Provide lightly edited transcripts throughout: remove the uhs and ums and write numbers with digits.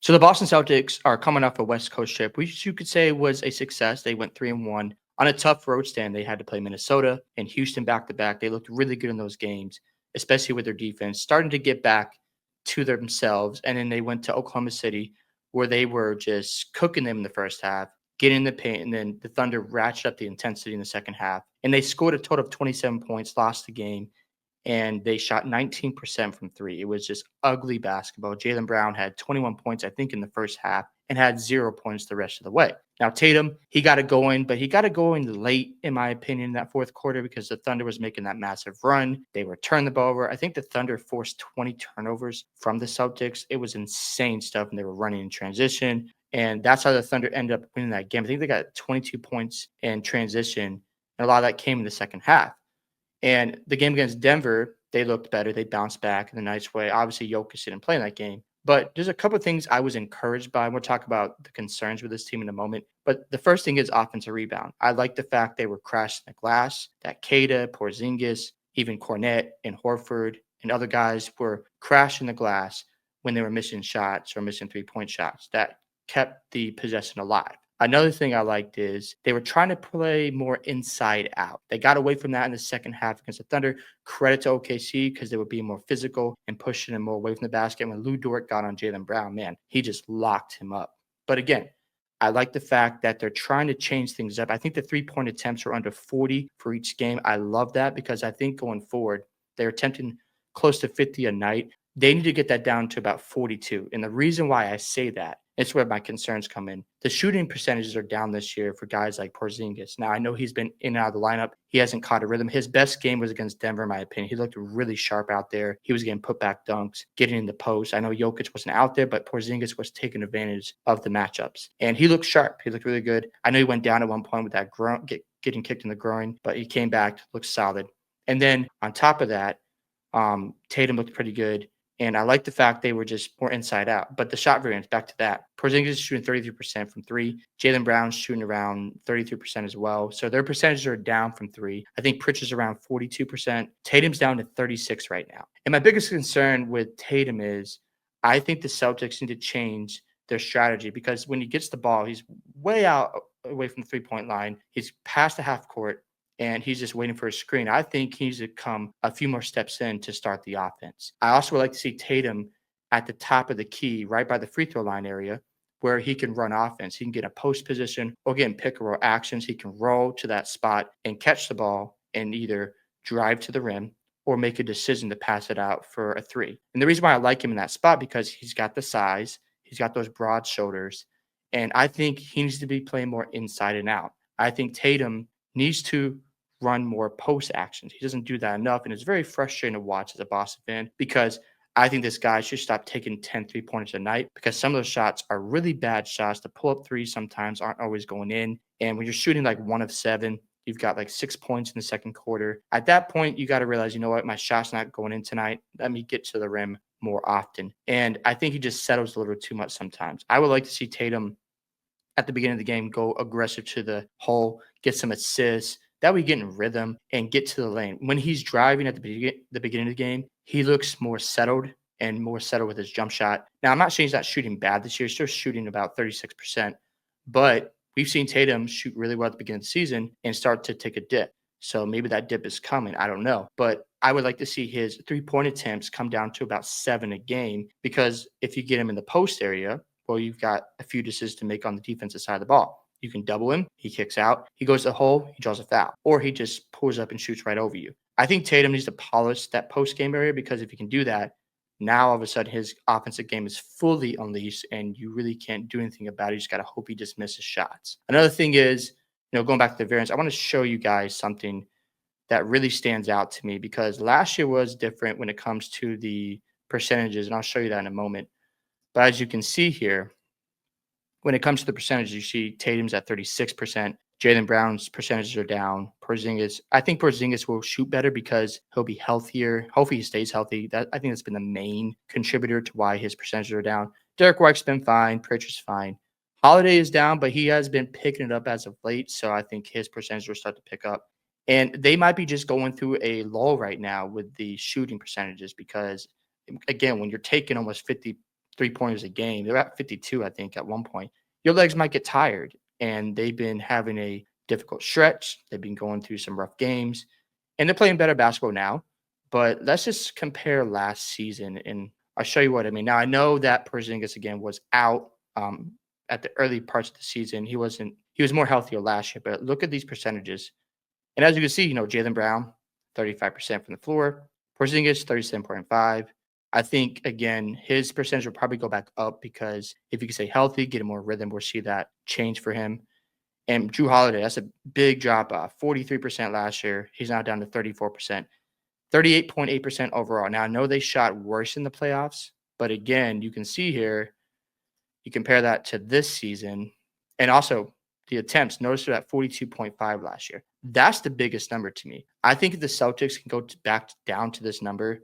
So the Boston Celtics are coming off a West Coast trip, which you could say was a success. They went 3-1 on a tough road stand. They had to play Minnesota and Houston back to back. They looked really good in those games, especially with their defense starting to get back to themselves. And then they went to Oklahoma City, where they were just cooking them in the first half, getting in the paint, and then the Thunder ratcheted up the intensity in the second half. And they scored a total of 27 points, lost the game, and they shot 19% from three. It was just ugly basketball. Jaylen Brown had 21 points, I think, in the first half and had 0 points the rest of the way. Now, Tatum, he got it going, but he got it going late, in my opinion, in that fourth quarter because the Thunder was making that massive run. They were turning the ball over. I think the Thunder forced 20 turnovers from the Celtics. It was insane stuff, and they were running in transition. And that's how the Thunder ended up winning that game. I think they got 22 points in transition, and a lot of that came in the second half. And the game against Denver, they looked better. They bounced back in a nice way. Obviously, Jokic didn't play in that game. But there's a couple of things I was encouraged by. We'll talk about the concerns with this team in a moment. But the first thing is offensive rebound. I like the fact they were crashing the glass, that Kada, Porzingis, even Cornette and Horford and other guys were crashing the glass when they were missing shots or missing 3-point shots. That kept the possession alive. Another thing I liked is they were trying to play more inside out. They got away from that in the second half against the Thunder. Credit to OKC because they were being more physical and pushing him more away from the basket. When Lou Dort got on Jaylen Brown, man, he just locked him up. But again, I like the fact that they're trying to change things up. I think the 3-point attempts are under 40 for each game. I love that because I think going forward, they're attempting close to 50 a night. They need to get that down to about 42. And the reason why I say that, it's where my concerns come in. The shooting percentages are down this year for guys like Porzingis. Now, I know he's been in and out of the lineup. He hasn't caught a rhythm. His best game was against Denver, in my opinion. He looked really sharp out there. He was getting put back dunks, getting in the post. I know Jokic wasn't out there, but Porzingis was taking advantage of the matchups. And he looked sharp. He looked really good. I know he went down at one point with that getting kicked in the groin, but he came back, looked solid. And then on top of that, Tatum looked pretty good. And I like the fact they were just more inside out. But the shot variance, back to that. Porzingis is shooting 33% from three. Jaylen Brown's shooting around 33% as well. So their percentages are down from three. I think Pritchard's around 42%. Tatum's down to 36 right now. And my biggest concern with Tatum is I think the Celtics need to change their strategy because when he gets the ball, he's way out away from the three-point line. He's past the half court and he's just waiting for a screen. I think he needs to come a few more steps in to start the offense. I also would like to see Tatum at the top of the key, right by the free throw line area, where he can run offense. He can get a post position or get in pick and roll actions. He can roll to that spot and catch the ball and either drive to the rim or make a decision to pass it out for a three. And the reason why I like him in that spot because he's got the size, he's got those broad shoulders, and I think he needs to be playing more inside and out. I think Tatum needs to run more post actions. He doesn't do that enough. And it's very frustrating to watch as a Boston fan because I think this guy should stop taking 10 3-pointers a night because some of those shots are really bad shots. The pull up threes sometimes aren't always going in. And when you're shooting like 1 of 7, you've got like 6 points in the second quarter. At that point, you got to realize, you know what, my shot's not going in tonight. Let me get to the rim more often. And I think he just settles a little too much sometimes. I would like to see Tatum at the beginning of the game go aggressive to the hole, get some assists. That way, get in rhythm and get to the lane. When he's driving at the beginning of the game, he looks more settled and more settled with his jump shot. Now, I'm not saying he's not shooting bad this year. He's still shooting about 36%. But we've seen Tatum shoot really well at the beginning of the season and start to take a dip. So maybe that dip is coming. I don't know. But I would like to see his 3-point attempts come down to about 7 a game because if you get him in the post area, well, you've got a few decisions to make on the defensive side of the ball. You can double him. He kicks out. He goes to the hole. He draws a foul. Or he just pulls up and shoots right over you. I think Tatum needs to polish that post-game area because if he can do that, now all of a sudden his offensive game is fully unleashed and you really can't do anything about it. You just got to hope he just misses shots. Another thing is, going back to the variance, I want to show you guys something that really stands out to me because last year was different when it comes to the percentages, and I'll show you that in a moment. But as you can see here, when it comes to the percentages, you see Tatum's at 36%. Jaylen Brown's percentages are down. I think Porzingis will shoot better because he'll be healthier. Hopefully he stays healthy. I think that's been the main contributor to why his percentages are down. Derek White's been fine. Pritchard's fine. Holiday is down, but he has been picking it up as of late. So I think his percentages will start to pick up. And they might be just going through a lull right now with the shooting percentages because, again, when you're taking almost 50 3 pointers a game. They're at 52, I think, at one point. Your legs might get tired, and they've been having a difficult stretch. They've been going through some rough games, and they're playing better basketball now. But let's just compare last season, and I'll show you what I mean. Now, I know that Porzingis again was out at the early parts of the season. He was more healthier last year, but look at these percentages. And as you can see, Jalen Brown, 35% from the floor. Porzingis, 37.5. I think, again, his percentage will probably go back up because if he can stay healthy, get him more rhythm, we'll see that change for him. And Drew Holiday, that's a big drop off. 43% last year. He's now down to 34%. 38.8% overall. Now, I know they shot worse in the playoffs, but again, you can see here, you compare that to this season, and also the attempts. Notice they're at 42.5 last year. That's the biggest number to me. I think if the Celtics can go back down to this number,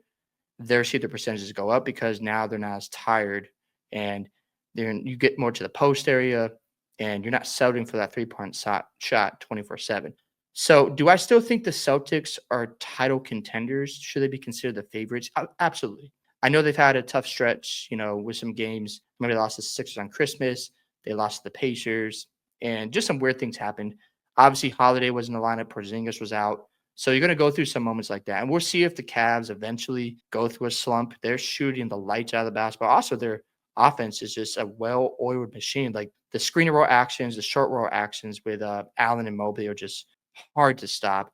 they'll see the percentages go up because now they're not as tired and you get more to the post area and you're not settling for that 3 point shot 24/7. So, do I still think the Celtics are title contenders? Should they be considered the favorites? Absolutely. I know they've had a tough stretch, with some games. Maybe they lost to the Sixers on Christmas. They lost to the Pacers, and just some weird things happened. Obviously, Holiday was in the lineup. Porzingis was out. So you're going to go through some moments like that. And we'll see if the Cavs eventually go through a slump. They're shooting the lights out of the basketball. Also, their offense is just a well-oiled machine. Like the screen and roll actions, the short roll actions with Allen and Mobley are just hard to stop.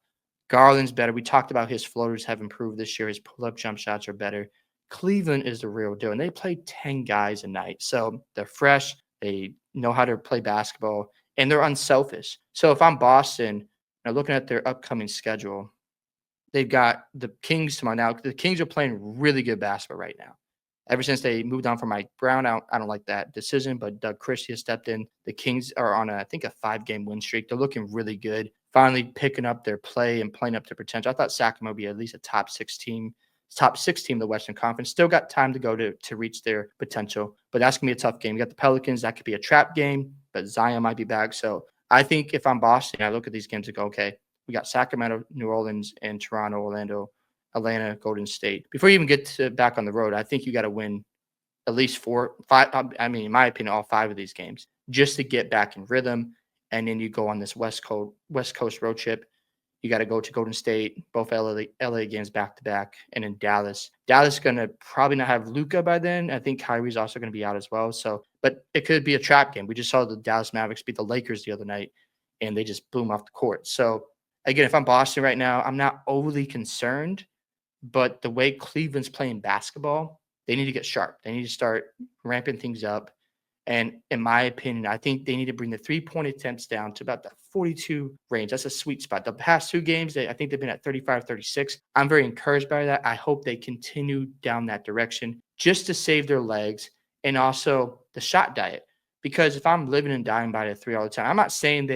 Garland's better. We talked about his floaters have improved this year. His pull-up jump shots are better. Cleveland is the real deal. And they play 10 guys a night. So they're fresh. They know how to play basketball. And they're unselfish. So if I'm Boston, now looking at their upcoming schedule, they've got the Kings tomorrow. Now, the Kings are playing really good basketball right now. Ever since they moved on from Mike Brown out, I don't like that decision, but Doug Christie has stepped in. The Kings are on, I think, a 5-game win streak. They're looking really good, finally picking up their play and playing up to potential. I thought Sacramento would be at least a top six team of the Western Conference. Still got time to go to reach their potential, but that's going to be a tough game. You got the Pelicans. That could be a trap game, but Zion might be back. So I think if I'm Boston, I look at these games and go, okay, we got Sacramento, New Orleans, and Toronto, Orlando, Atlanta, Golden State. Before you even get back on the road, I think you got to win at least 4, 5. I mean, in my opinion, all 5 of these games just to get back in rhythm. And then you go on this West Coast road trip. You got to go to Golden State, both LA games back to back, and in Dallas. Dallas is going to probably not have Luka by then. I think Kyrie's also going to be out as well. So, but it could be a trap game. We just saw the Dallas Mavericks beat the Lakers the other night, and they just boom off the court. So, again, if I'm Boston right now, I'm not overly concerned. But the way Cleveland's playing basketball, they need to get sharp. They need to start ramping things up. And in my opinion, I think they need to bring the 3-point attempts down to about the 42 range. That's a sweet spot. The past 2 games, I think they've been at 35, 36. I'm very encouraged by that. I hope they continue down that direction just to save their legs and also the shot diet. Because if I'm living and dying by the 3 all the time, I'm not saying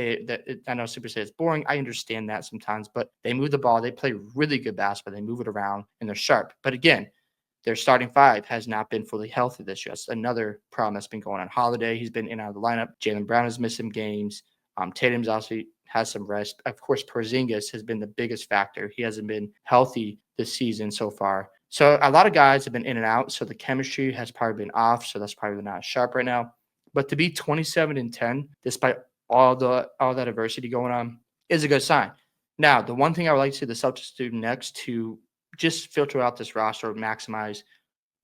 I know Super say it's boring. I understand that sometimes, but they move the ball. They play really good basketball. They move it around and they're sharp. But again, their starting 5 has not been fully healthy this year. That's another problem that's been going on. Holiday, he's been in and out of the lineup. Jalen Brown has missed some games. Tatum's also has some rest. Of course, Porzingis has been the biggest factor. He hasn't been healthy this season so far. So a lot of guys have been in and out. So the chemistry has probably been off. So that's probably not sharp right now. But to be 27-10, despite all that adversity going on, is a good sign. Now, the one thing I would like to see the Celtics do next to just filter out this roster, maximize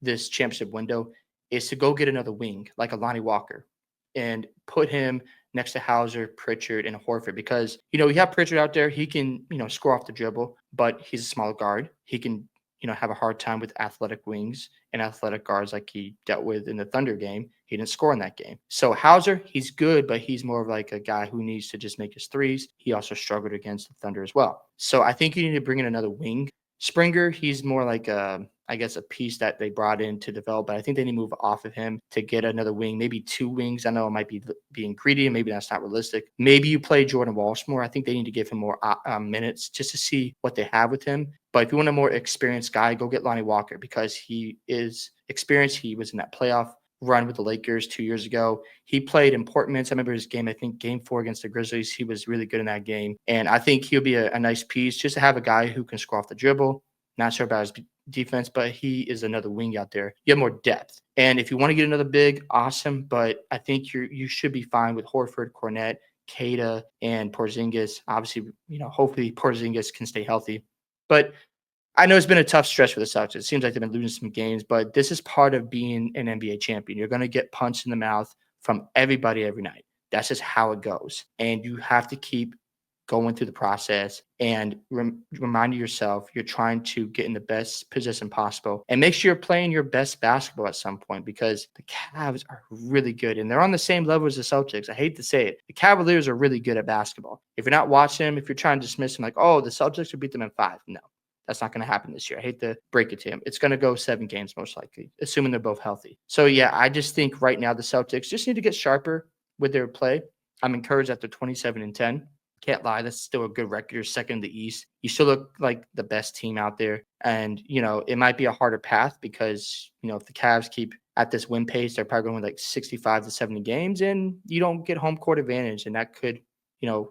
this championship window, is to go get another wing like a Lonnie Walker and put him next to Hauser, Pritchard, and Horford because, you have Pritchard out there. He can, score off the dribble, but he's a small guard. He can, have a hard time with athletic wings and athletic guards like he dealt with in the Thunder game. He didn't score in that game. So Hauser, he's good, but he's more of like a guy who needs to just make his threes. He also struggled against the Thunder as well. So I think you need to bring in another wing. Springer, he's more like a piece that they brought in to develop, but I think they need to move off of him to get another wing, maybe 2 wings. I know it might be being greedy, and maybe that's not realistic. Maybe you play Jordan Walsh more. I think they need to give him more minutes just to see what they have with him. But if you want a more experienced guy, go get Lonnie Walker because he is experienced. He was in that playoff run with the Lakers 2 years ago. He played important minutes. I remember his game, I think game 4 against the Grizzlies. He was really good in that game. And I think he'll be a nice piece just to have a guy who can score off the dribble. Not sure about his defense, but he is another wing out there. You have more depth. And if you want to get another big, awesome. But I think you should be fine with Horford, Cornette, Kada, and Porzingis. Obviously, hopefully Porzingis can stay healthy. But I know it's been a tough stretch for the Celtics. It seems like they've been losing some games, but this is part of being an NBA champion. You're going to get punched in the mouth from everybody every night. That's just how it goes. And you have to keep going through the process and remind yourself you're trying to get in the best position possible and make sure you're playing your best basketball at some point because the Cavs are really good and they're on the same level as the Celtics. I hate to say it. The Cavaliers are really good at basketball. If you're not watching them, if you're trying to dismiss them like, oh, the Celtics will beat them in 5. No, that's not going to happen this year. I hate to break it to him. It's going to go 7 games most likely, assuming they're both healthy. So, yeah, I just think right now the Celtics just need to get sharper with their play. I'm encouraged after 27-10. Can't lie, that's still a good record. You're second in the East. You still look like the best team out there. And, it might be a harder path because, if the Cavs keep at this win pace, they're probably going like 65 to 70 games and you don't get home court advantage. And that could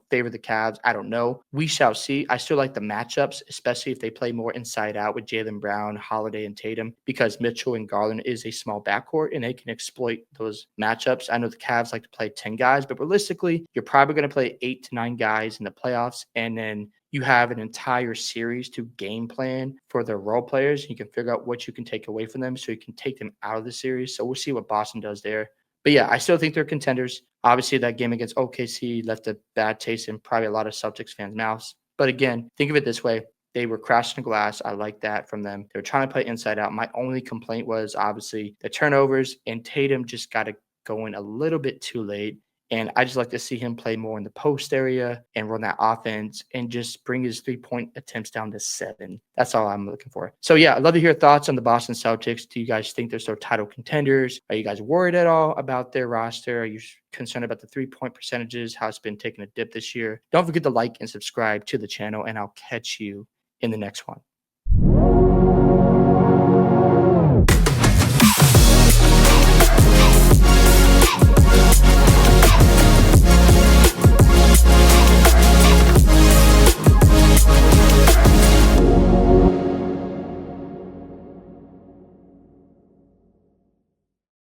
favor the Cavs. I don't know. We shall see. I still like the matchups, especially if they play more inside out with Jaylen Brown, Holiday, and Tatum, because Mitchell and Garland is a small backcourt and they can exploit those matchups. I know the Cavs like to play 10 guys, but realistically, you're probably going to play 8 to 9 guys in the playoffs. And then you have an entire series to game plan for their role players. You can figure out what you can take away from them so you can take them out of the series. So we'll see what Boston does there. But yeah, I still think they're contenders. Obviously, that game against OKC left a bad taste in probably a lot of Celtics fans' mouths. But again, think of it this way. They were crashing the glass. I like that from them. They were trying to play inside out. My only complaint was obviously the turnovers, and Tatum just got it going a little bit too late. And I just like to see him play more in the post area and run that offense and just bring his 3-point attempts down to 7. That's all I'm looking for. So, yeah, I'd love to hear thoughts on the Boston Celtics. Do you guys think they're still title contenders? Are you guys worried at all about their roster? Are you concerned about the 3-point percentages, how it's been taking a dip this year? Don't forget to like and subscribe to the channel, and I'll catch you in the next one.